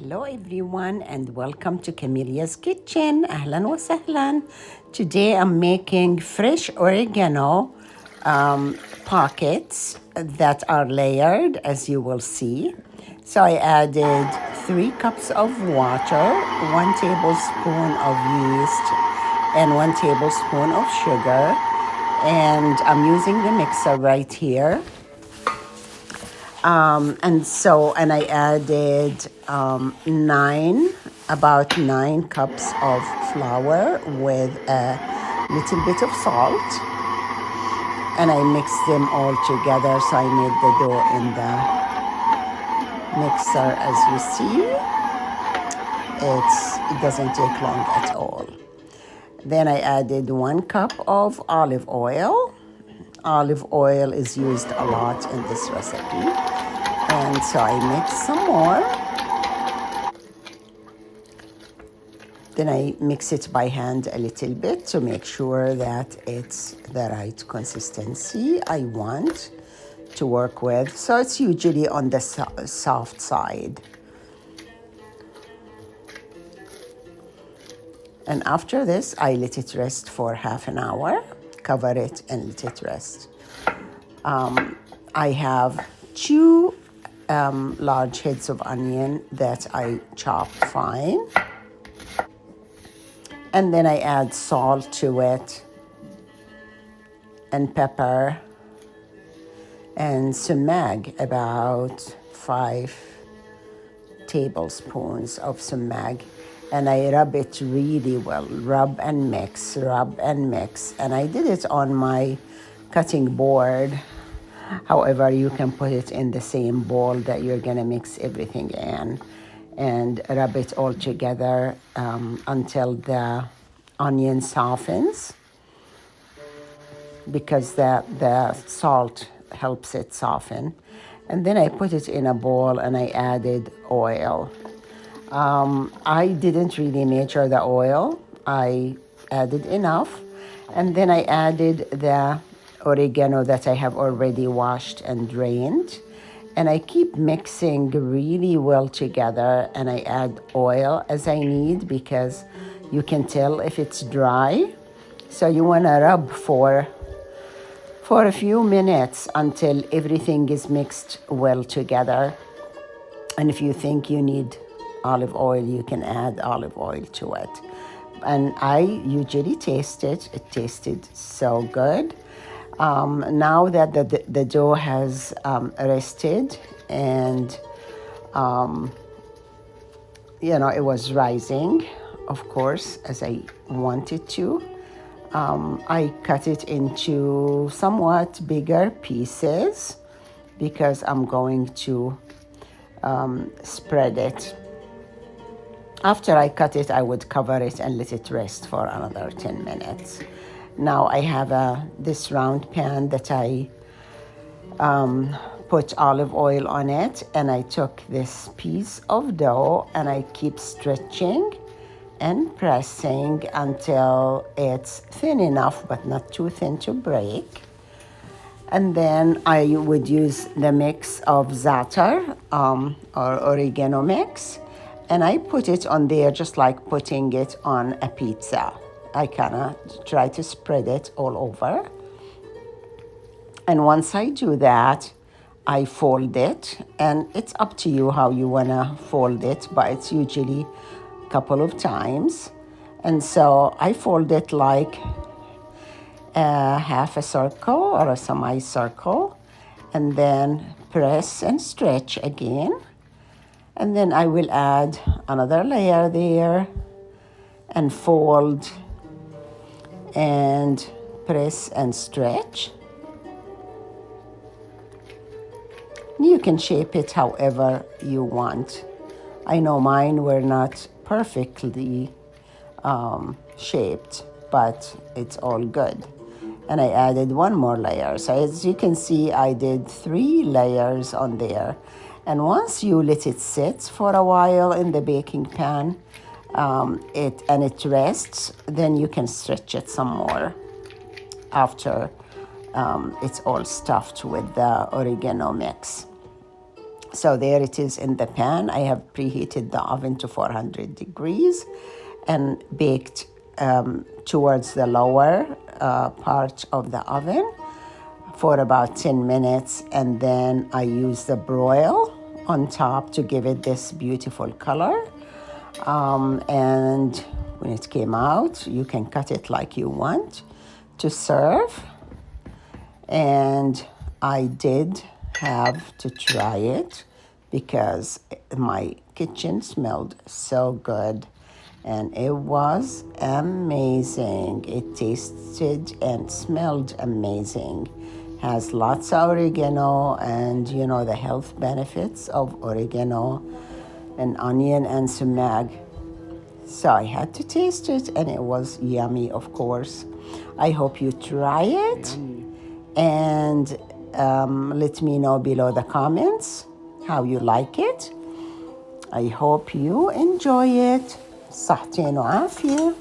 Hello everyone and welcome to Camilia's Kitchen. Ahlan wa sahlan. Today I'm making fresh oregano pockets that are layered, as you will see. So I added 3 cups of water, 1 tablespoon of yeast, and 1 tablespoon of sugar. And I'm using the mixer right here. And I added about 9 cups of flour with a little bit of salt. And I mixed them all together, so I made the dough in the mixer. As you see, it doesn't take long at all. Then I added 1 cup of olive oil. Olive oil is used a lot in this recipe. And so I mix some more. Then I mix it by hand a little bit to make sure that it's the right consistency I want to work with. So it's usually on the soft side. And after this, I let it rest for half an hour. Cover it and let it rest. I have 2 large heads of onion that I chop fine. And then I add salt to it, and pepper, and sumac, about 5 tablespoons of sumac. And I rub it really well, rub and mix. And I did it on my cutting board. However, you can put it in the same bowl that you're gonna mix everything in, and rub it all together until the onion softens, because the salt helps it soften. And then I put it in a bowl and I added oil. I didn't really measure the oil. I added enough. And then I added the oregano that I have already washed and drained. And I keep mixing really well together, and I add oil as I need, because you can tell if it's dry. So you want to rub for a few minutes until everything is mixed well together. And if you think you need olive oil, you can add olive oil to it. And I usually taste it. It tasted so good. Now that the dough has rested and, it was rising, of course, as I wanted to, I cut it into somewhat bigger pieces, because I'm going to spread it. After I cut it, I would cover it and let it rest for another 10 minutes. Now I have this round pan that I put olive oil on it, and I took this piece of dough and I keep stretching and pressing until it's thin enough but not too thin to break. And then I would use the mix of za'atar or oregano mix, and I put it on there just like putting it on a pizza. I kind of try to spread it all over. And once I do that, I fold it. And it's up to you how you want to fold it, but it's usually a couple of times. And so I fold it like a half a circle or a semicircle, and then press and stretch again. And then I will add another layer there and fold and press and stretch. You can shape it however you want. I know mine were not perfectly shaped, but it's all good. And I added 1 more layer. So as you can see, I did 3 layers on there. And once you let it sit for a while in the baking pan, it rests, then you can stretch it some more after it's all stuffed with the oregano mix. So there it is in the pan. I have preheated the oven to 400 degrees and baked towards the lower part of the oven for about 10 minutes. And then I use the broil on top to give it this beautiful color. And when it came out, you can cut it like you want to serve. And I did have to try it because my kitchen smelled so good, and it was amazing. It tasted and smelled amazing. Has lots of oregano, and you know the health benefits of oregano and onion and sumac. So I had to taste it, and it was yummy, of course. I hope you try it. And let me know below the comments how you like it. I hope you enjoy it. صحتين وعافية.